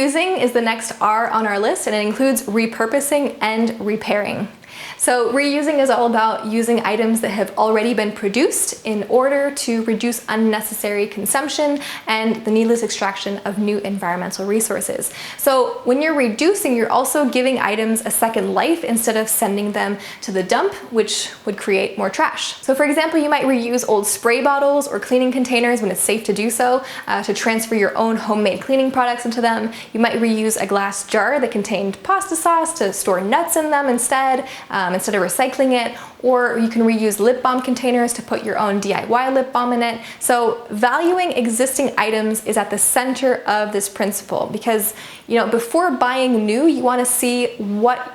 Reusing is the next R on our list, and it includes repurposing and repairing. So reusing is all about using items that have already been produced in order to reduce unnecessary consumption and the needless extraction of new environmental resources. So when you're reducing, you're also giving items a second life instead of sending them to the dump, which would create more trash. So for example, you might reuse old spray bottles or cleaning containers when it's safe to do so, to transfer your own homemade cleaning products into them. You might reuse a glass jar that contained pasta sauce to store nuts in them instead of recycling it, or you can reuse lip balm containers to put your own DIY lip balm in it. So valuing existing items is at the center of this principle, because before buying new, you want to see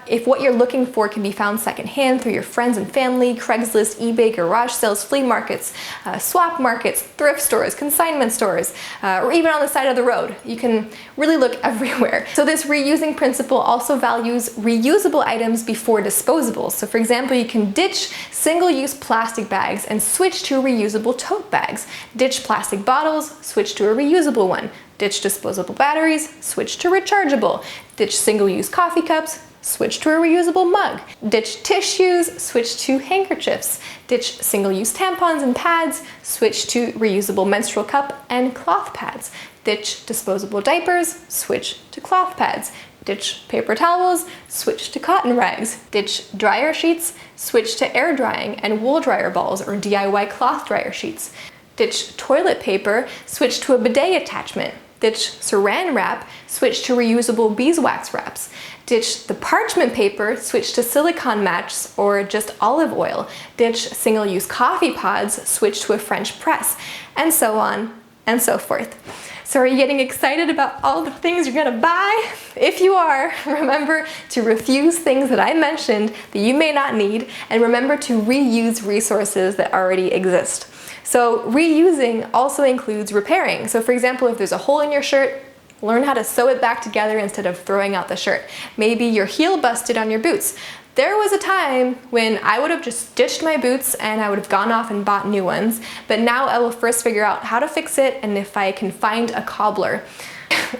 if what you're looking for can be found secondhand through your friends and family, Craigslist, eBay, garage sales, flea markets, swap markets, thrift stores, consignment stores, or even on the side of the road. You can really look everywhere. So this reusing principle also values reusable items before disposables. So for example, you can ditch single-use plastic bags and switch to reusable tote bags. Ditch plastic bottles, switch to a reusable one. Ditch disposable batteries, switch to rechargeable. Ditch single-use coffee cups, switch to a reusable mug. Ditch tissues, switch to handkerchiefs. Ditch single-use tampons and pads, switch to reusable menstrual cup and cloth pads. Ditch disposable diapers, switch to cloth pads. Ditch paper towels, switch to cotton rags. Ditch dryer sheets, switch to air drying and wool dryer balls or DIY cloth dryer sheets. Ditch toilet paper, switch to a bidet attachment. Ditch saran wrap, switch to reusable beeswax wraps. Ditch the parchment paper, switch to silicone mats or just olive oil. Ditch single-use coffee pods, switch to a French press, and so on and so forth. So are you getting excited about all the things you're gonna buy? If you are, remember to refuse things that I mentioned that you may not need, and remember to reuse resources that already exist. So reusing also includes repairing. So for example, if there's a hole in your shirt, learn how to sew it back together instead of throwing out the shirt. Maybe your heel busted on your boots. There was a time when I would have just ditched my boots and I would have gone off and bought new ones, but now I will first figure out how to fix it and if I can find a cobbler.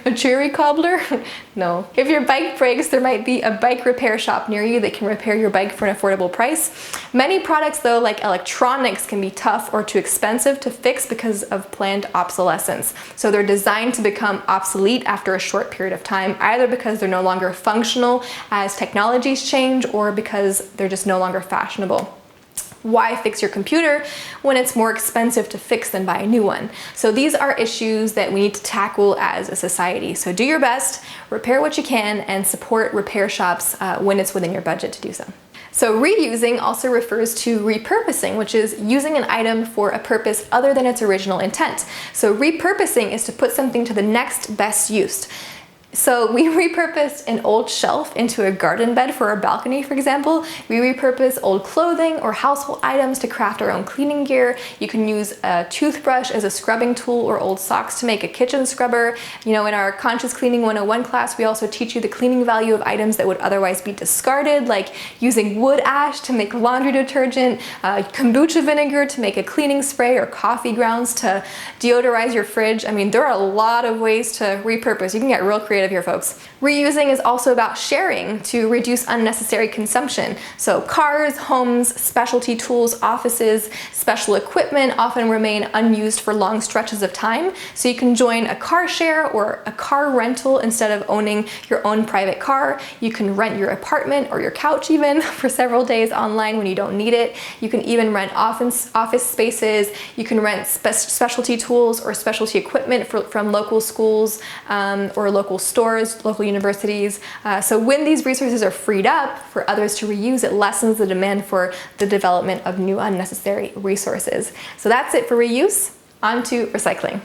A cherry cobbler? No. If your bike breaks, there might be a bike repair shop near you that can repair your bike for an affordable price. Many products though, like electronics, can be tough or too expensive to fix because of planned obsolescence. So they're designed to become obsolete after a short period of time, either because they're no longer functional as technologies change or because they're just no longer fashionable. Why fix your computer when it's more expensive to fix than buy a new one? So these are issues that we need to tackle as a society. So do your best, repair what you can, and support repair shops when it's within your budget to do so. So reusing also refers to repurposing, which is using an item for a purpose other than its original intent. So repurposing is to put something to the next best use. So we repurposed an old shelf into a garden bed for our balcony, for example. We repurpose old clothing or household items to craft our own cleaning gear. You can use a toothbrush as a scrubbing tool or old socks to make a kitchen scrubber. In our Conscious Cleaning 101 class, we also teach you the cleaning value of items that would otherwise be discarded, like using wood ash to make laundry detergent, kombucha vinegar to make a cleaning spray, or coffee grounds to deodorize your fridge. I mean, there are a lot of ways to repurpose. You can get real creative here, folks. Reusing is also about sharing to reduce unnecessary consumption. So cars, homes, specialty tools, offices, special equipment often remain unused for long stretches of time. So you can join a car share or a car rental instead of owning your own private car. You can rent your apartment or your couch even for several days online when you don't need it. You can even rent office spaces. You can rent specialty tools or specialty equipment from local schools or local stores, local universities. So when these resources are freed up for others to reuse, it lessens the demand for the development of new unnecessary resources. So that's it for reuse. On to recycling.